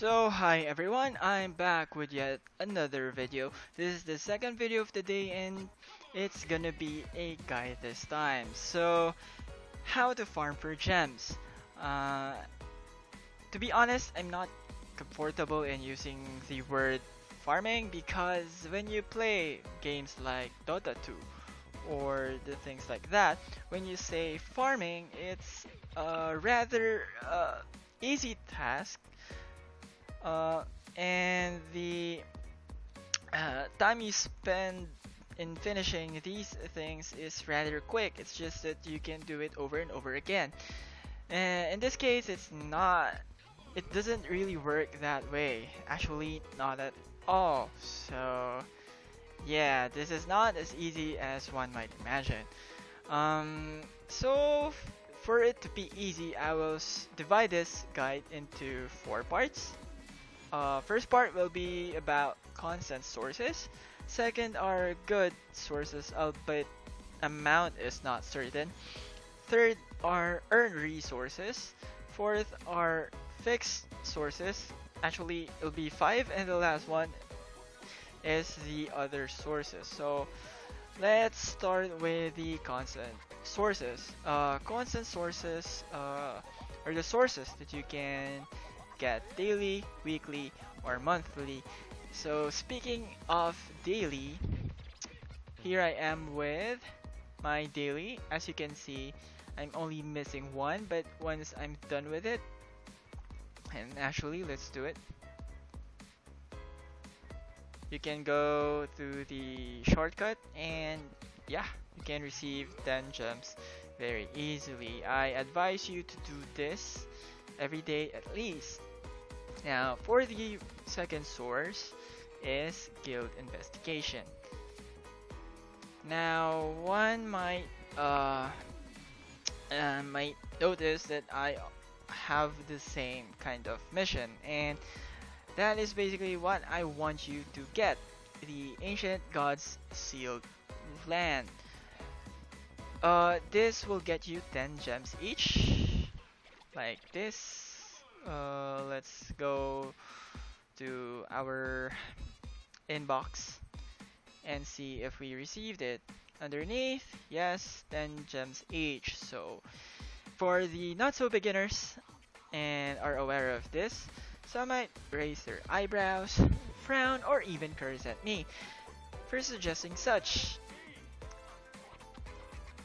Hi everyone, I'm back with yet another video. This is the second video of the day and it's gonna be a guide this time. How to farm for gems. Uh, to be honest, I'm not comfortable in using the word farming because when you play games like Dota 2 or the things like that, when you say farming, it's a rather easy task uh, and the time you spend in finishing these things is rather quick. It's just that you can do it over and over again. And in this case, it doesn't really work that way. Actually, not at all. Yeah, this is not as easy as one might imagine. For it to be easy, I will divide this guide into four parts. First part will be about constant sources. Second are good sources, albeit amount is not certain. Third are earned resources. Fourth are fixed sources. Actually, it'll be five, and the last one is the other sources. So let's start with the constant sources. Constant sources are the sources that you can get daily, weekly, or monthly. So speaking of daily, here I am with my daily. As you can see, I'm only missing one, but once I'm done with it, and actually let's do it. You can go to the shortcut and yeah, you can receive 10 gems very easily. I advise you to do this every day at least. Now, for the second source is guild investigation. Now, one might notice that I have the same kind of mission, and that is basically what I want you to get: the Ancient Gods Sealed Land. This will get you 10 gems each, like this. Let's go to our inbox and see if we received it. Underneath, yes, 10 gems each. So, for the not so beginners and are aware of this, some might raise their eyebrows, frown, or even curse at me for suggesting such.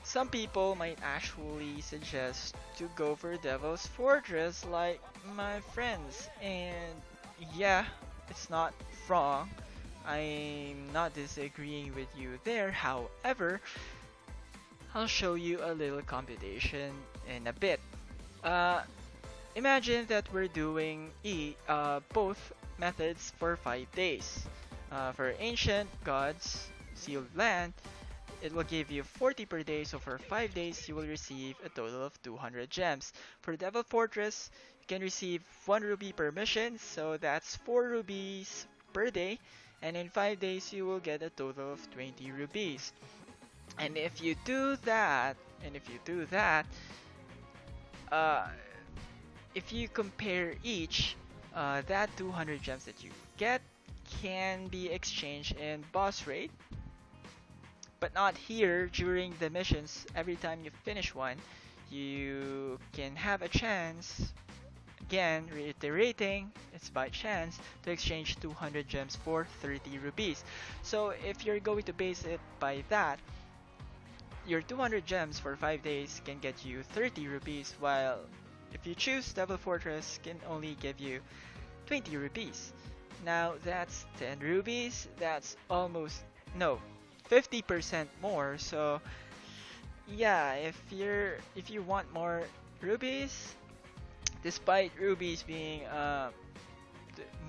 Some people might actually suggest to go for Devil's Fortress like my friends, and yeah, it's not wrong. I'm not disagreeing with you there. However, I'll show you a little computation in a bit. Uh, Imagine that we're doing both methods for 5 days. For Ancient Gods Sealed Land, it will give you 40 per day, so for 5 days you will receive a total of 200 gems. For Devil Fortress, you can receive 1 rupee per mission, so that's 4 rupees per day, and in 5 days you will get a total of 20 rupees. And if you do that, uh, if you compare each, that 200 gems that you get can be exchanged in boss raid, but not here during the missions. Every time you finish one, you can have a chance, again reiterating, it's by chance, to exchange 200 gems for 30 rupees. So if you're going to base it by that, your 200 gems for 5 days can get you 30 rupees, while if you choose Devil Fortress can only give you 20 rupees. Now that's 10 rupees, that's almost, no, 50% more. So yeah, if you want more rubies, despite rubies being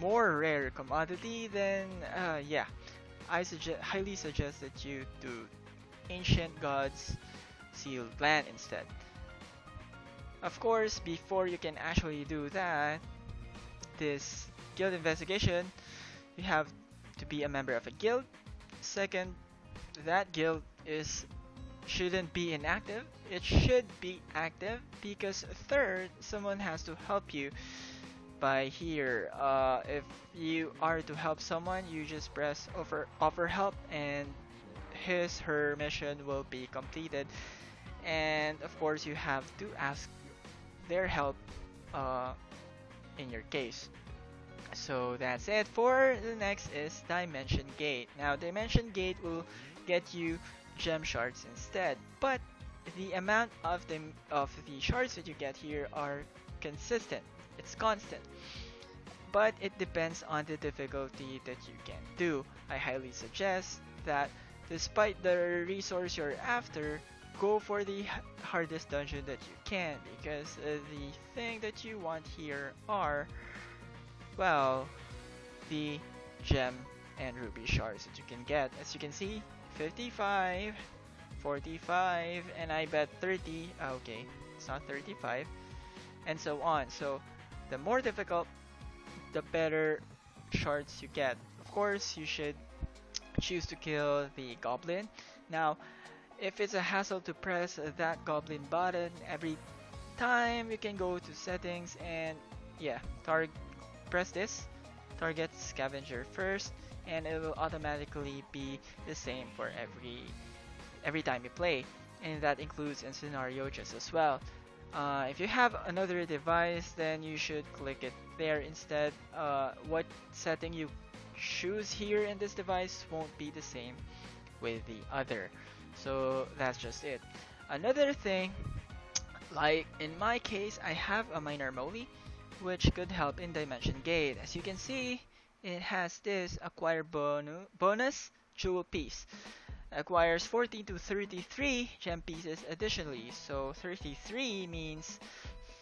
more rare commodity, then yeah, I highly suggest that you do Ancient Gods Sealed Land instead. Of course, before you can actually do that, this guild investigation, you have to be a member of a guild. Second, that guild shouldn't be inactive. It should be active, because third, someone has to help you by here. If you are to help someone, you just press offer help, and her mission will be completed. And of course, you have to ask their help uh, in your case. So that's it. For the next is Dimension Gate. Now Dimension Gate will get you gem shards instead, but the amount of the shards that you get here are consistent. It's constant, but it depends on the difficulty that you can do. I highly suggest that despite the resource you're after, go for the hardest dungeon that you can, because the thing that you want here are, well, the gem and ruby shards that you can get. As you can see, 55, 45, and I bet 30. Okay, it's not 35, and so on. So the more difficult, the better shards you get. Of course, you should choose to kill the goblin. Now, if it's a hassle to press that goblin button every time, you can go to settings and yeah, press this, target scavenger first, and it will automatically be the same for every time you play, and that includes in scenario just as well. If you have another device, then you should click it there instead. What setting you choose here in this device won't be the same with the other. So that's just it. Another thing, like in my case, I have a minor moly, which could help in Dimension Gate. As you can see, it has this acquire bonus jewel piece. Acquires 14 to 33 gem pieces additionally. So 33 means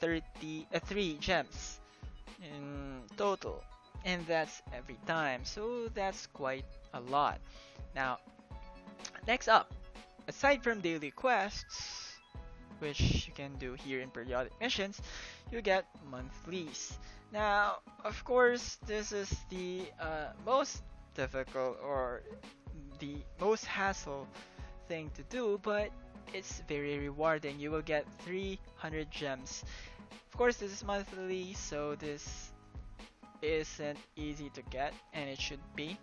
3 gems in total, and that's every time. So that's quite a lot. Now, next up, aside from daily quests, which you can do here in periodic missions, you get monthlies. Now, of course, this is the most difficult or the most hassle thing to do, but it's very rewarding. You will get 300 gems. Of course, this is monthly, so this isn't easy to get, and it should be.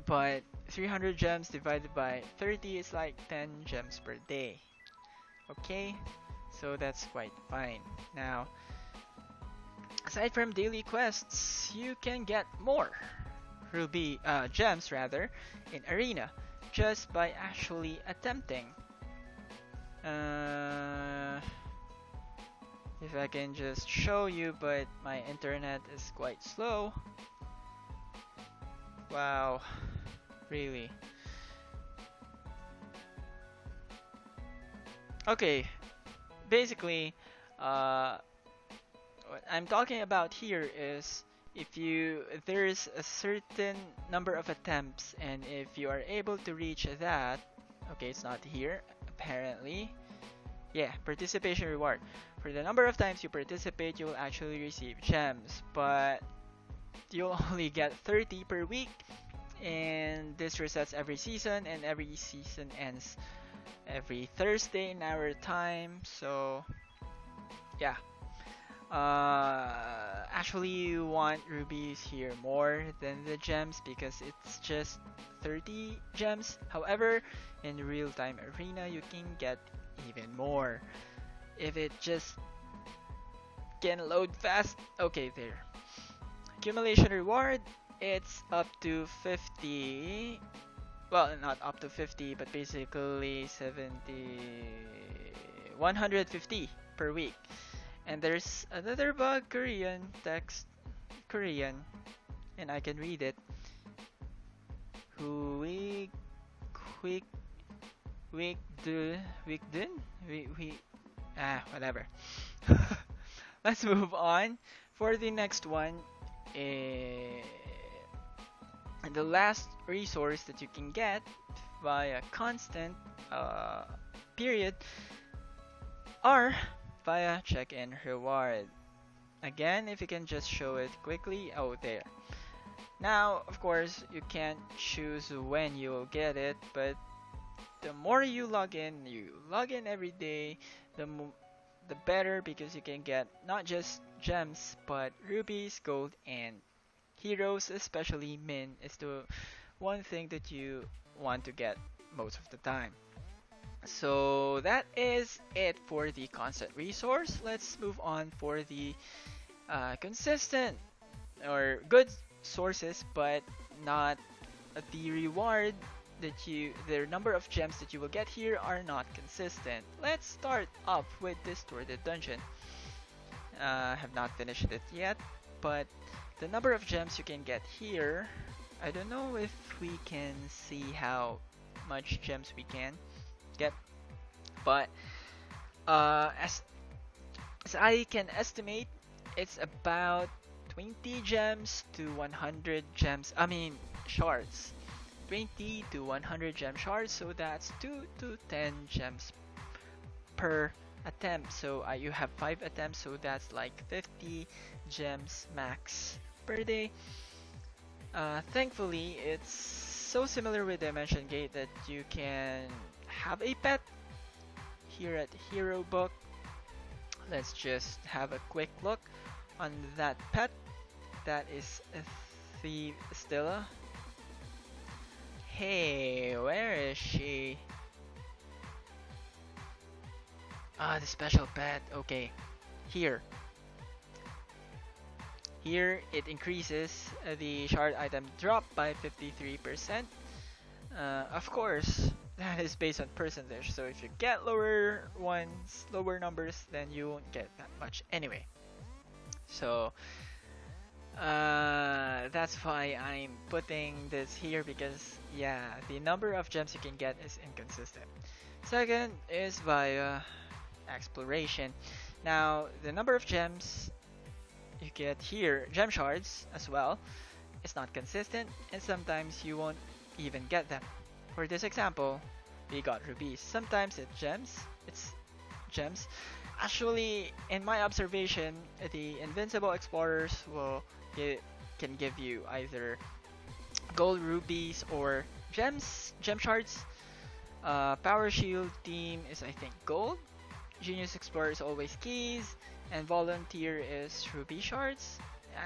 But 300 gems divided by 30 is like 10 gems per day. Okay, so that's quite fine. Now, aside from daily quests, you can get more gems rather, in arena just by actually attempting. If I can just show you, but my internet is quite slow. Wow, really. Okay, basically, what I'm talking about here is there's a certain number of attempts, and if you are able to reach that, okay, it's not here apparently. Yeah, participation reward. For the number of times you participate, you will actually receive gems, but you'll only get 30 per week, and this resets every season, and every season ends every Thursday in our time. So yeah, actually you want rubies here more than the gems because it's just 30 gems. However, in real-time arena you can get even more if it just can load fast. Okay, there. Accumulation reward, it's up to 50. Well, not up to 50, but basically 70, 150 per week. And there's another bug, Korean text, Korean, and I can read it. Week whatever. Let's move on. For the next one, and the last resource that you can get via constant period are via check-in reward. Again, if you can just show it quickly. Oh, there. Now, of course, you can't choose when you will get it, but the more you log in every day, the better, because you can get not just gems, but rubies, gold, and heroes, especially min, is the one thing that you want to get most of the time. So that is it for the constant resource. Let's move on for the consistent or good sources, but not the reward that the number of gems that you will get here are not consistent. Let's start off with Distorted Dungeon. Have not finished it yet, but the number of gems you can get here, I don't know if we can see how much gems we can get, but as I can estimate, it's about 20 gems to 100 gems. I mean shards. 20 to 100 gem shards, so that's 2 to 10 gems per attempt. So you have 5 attempts, so that's like 50 gems max per day. Thankfully, it's so similar with Dimension Gate that you can have a pet here at Hero Book. Let's just have a quick look on that pet. That is the Stella. Hey, where is she? Ah, the special pet. Okay, here. Here it increases the shard item drop by 53%. Of course, that is based on percentage. So if you get lower ones, lower numbers, then you won't get that much anyway. So that's why I'm putting this here, because yeah, the number of gems you can get is inconsistent. Second is via exploration. Now the number of gems you get here, gem shards as well, is not consistent, and sometimes you won't even get them. For this example, we got rubies. Sometimes it's gems. Actually, in my observation, the invincible explorers can give you either gold rubies or gem shards. Power shield team is, I think, gold. Genius explorer is always keys, and volunteer is ruby shards.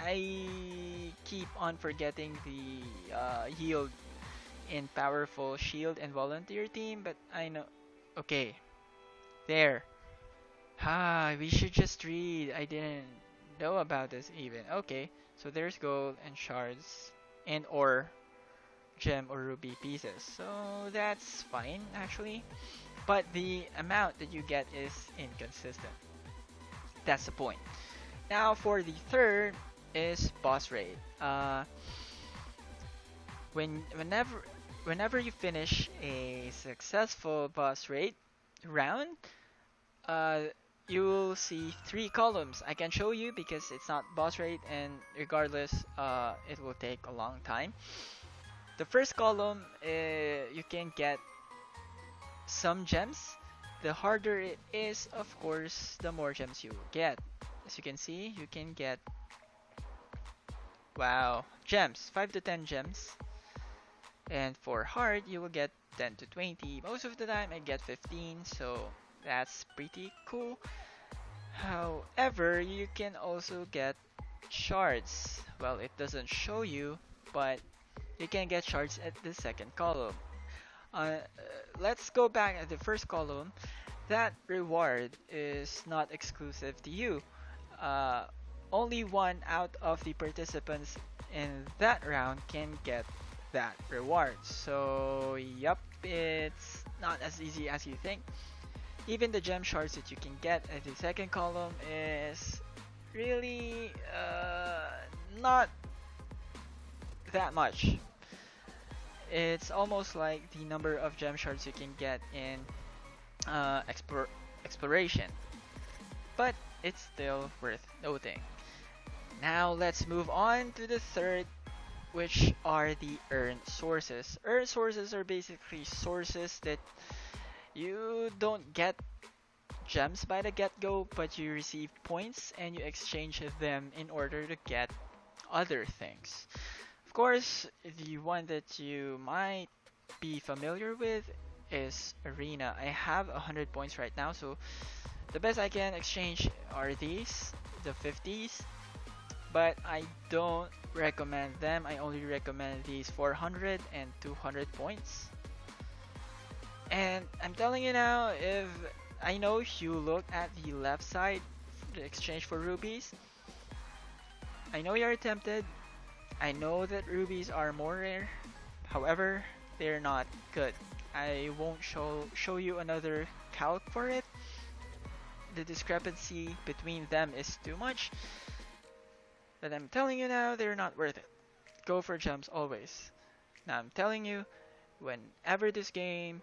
I keep on forgetting the yield in powerful shield and volunteer team, but I know. Okay, there. We should just read. I didn't know about this even. Okay, so there's gold and shards and or gem or ruby pieces. So that's fine actually. But the amount that you get is inconsistent. That's the point. Now for the third is boss raid. Whenever you finish a successful boss raid round, you will see 3 columns. I can show you because it's not boss raid, and regardless, it will take a long time. The first column, you can get some gems. The harder it is, of course, the more gems you get. As you can see, you can get, wow, gems, 5 to 10 gems. And for hard, you will get 10 to 20. Most of the time, I get 15, so that's pretty cool. However, you can also get shards. Well, it doesn't show you, but you can get shards at the second column. Let's go back at the first column. That reward is not exclusive to you. Only one out of the participants in that round can get that reward. So, yup, it's not as easy as you think. Even the gem shards that you can get at the second column is really not that much. It's almost like the number of gem shards you can get in exploration, but it's still worth noting. Now let's move on to the third, which are the earned sources. Earned sources are basically sources that you don't get gems by the get-go, but you receive points and you exchange them in order to get other things. Of course, the one that you might be familiar with is Arena. I have 100 points right now, so the best I can exchange are these. the 50s, but I don't recommend them. I only recommend these 400 and 200 points. And I'm telling you now, if I know you look at the left side, the exchange for rubies, I know you're tempted. I know that rubies are more rare. However, they're not good. I won't show you another calc for it. The discrepancy between them is too much. But I'm telling you now, they're not worth it. Go for gems always. Now I'm telling you, whenever this game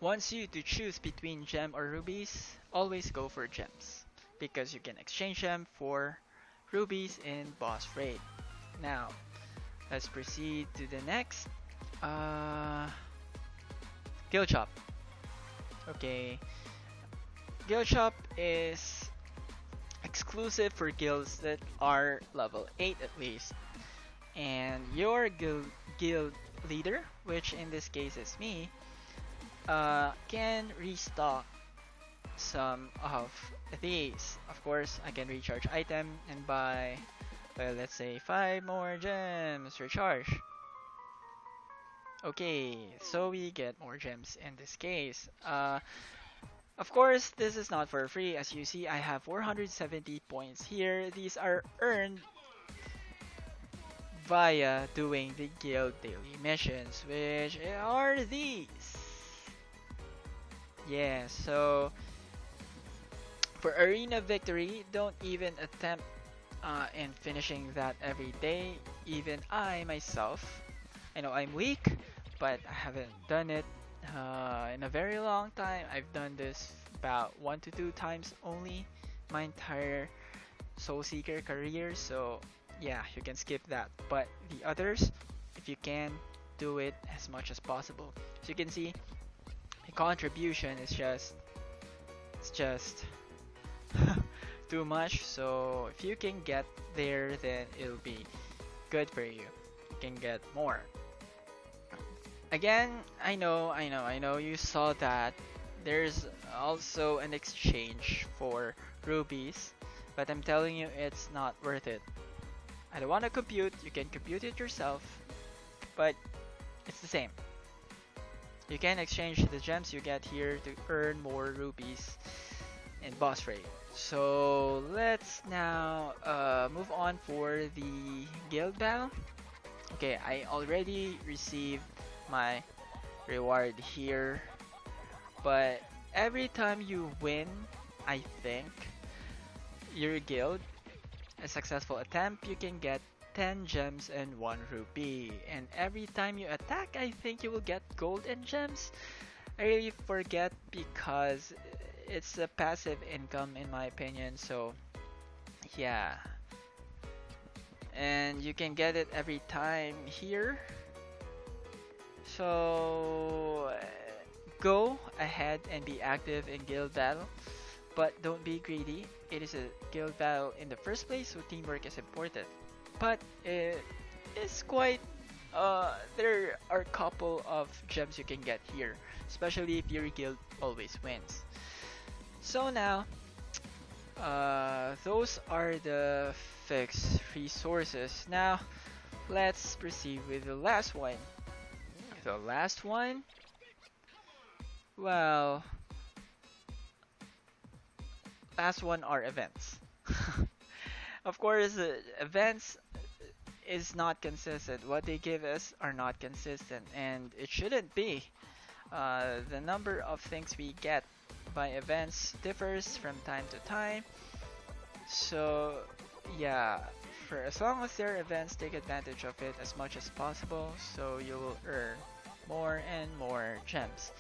wants you to choose between gem or rubies, always go for gems. Because you can exchange them for rubies in boss raid. Now, let's proceed to the next. Guild Shop. Okay. Guild Shop is exclusive for guilds that are level 8 at least. And your guild leader, which in this case is me, can restock some of these. Of course, I can recharge item and buy, well, let's say 5 more gems recharge. Okay, so we get more gems in this case. Of course, this is not for free. As you see, I have 470 points here. These are earned via doing the guild daily missions, which are these. Yeah, so for arena victory, don't even attempt in finishing that every day. Even I myself, I know I'm weak, but I haven't done it in a very long time. I've done this about 1 to 2 times only my entire SoulSeeker career, so yeah, you can skip that. But the others, if you can, do it as much as possible. As you can see, the contribution is just too much. So if you can get there, then it'll be good for you. You can get more. Again, I know you saw that there's also an exchange for rubies, but I'm telling you it's not worth it. I don't want to compute, you can compute it yourself, but it's the same. You can exchange the gems you get here to earn more rubies in boss raid. So let's now move on for the guild battle. Okay, I already received my reward here, but every time you win, I think, your guild, a successful attempt, you can get 10 gems and 1 rupee. And every time you attack, I think you will get gold and gems. I really forget because it's a passive income in my opinion, so yeah. And you can get it every time here. So go ahead and be active in guild battle, but don't be greedy. It is a guild battle in the first place, so teamwork is important. But it is quite there are a couple of gems you can get here, especially if your guild always wins. So now, those are the fixed resources. Now, let's proceed with the last one. The last one, well, last one are events. Of course, events is not consistent. What they give us are not consistent, and it shouldn't be. The number of things we get by events differs from time to time. So yeah, for as long as there are events, take advantage of it as much as possible, so you will earn more and more gems.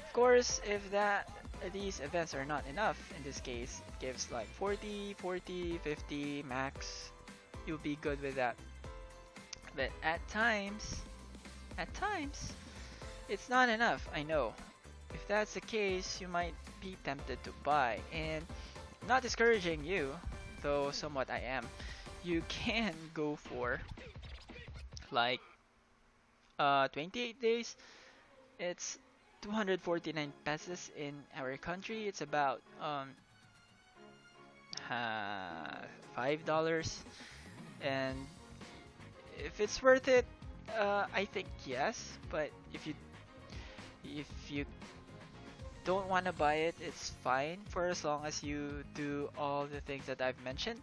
Of course, if these events are not enough, in this case, it gives like 40, 40, 50 max, you'll be good with that. But at times, it's not enough, I know. If that's the case, you might be tempted to buy. And I'm not discouraging you, though somewhat I am. You can go for like 28 days. It's 249 pesos in our country. It's about uh, $5. And if it's worth it, I think yes. But if you don't want to buy it, it's fine for as long as you do all the things that I've mentioned.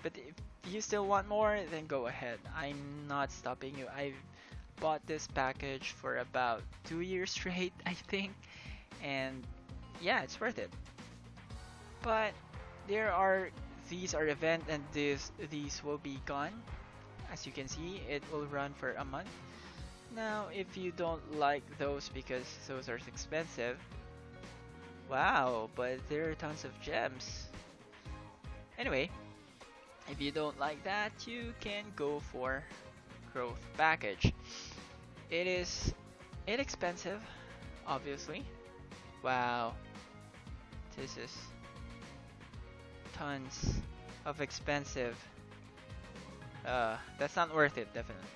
But if you still want more, then go ahead. I'm not stopping you. I've bought this package for about 2 years straight, I think, and yeah, it's worth it. But there are these are event and these will be gone. As you can see, it will run for a month. Now, if you don't like those because those are expensive, wow, but there are tons of gems. Anyway, if you don't like that, you can go for growth package. It is inexpensive, obviously. Wow, this is tons of expensive. That's not worth it, definitely.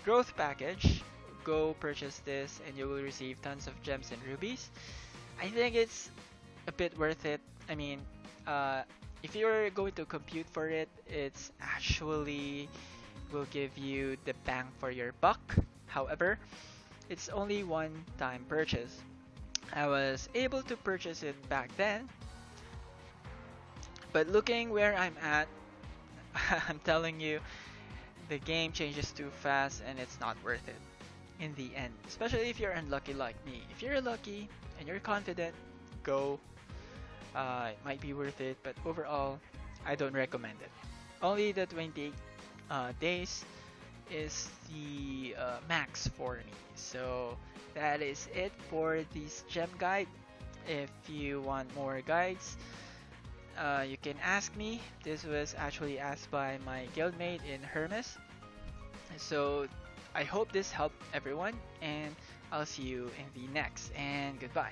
Growth package. Go purchase this and you will receive tons of gems and rubies. I think it's a bit worth it. I mean, if you're going to compute for it, it's actually will give you the bang for your buck. However, it's only one time purchase. I was able to purchase it back then, but looking where I'm at, I'm telling you, the game changes too fast and it's not worth it in the end. Especially if you're unlucky like me. If you're lucky and you're confident, go. It might be worth it, but overall, I don't recommend it. Only the 28 days is the max for me. So that is it for this gem guide. If you want more guides, you can ask me. This was actually asked by my guildmate in Hermes. So I hope this helped everyone, and I'll see you in the next, and goodbye.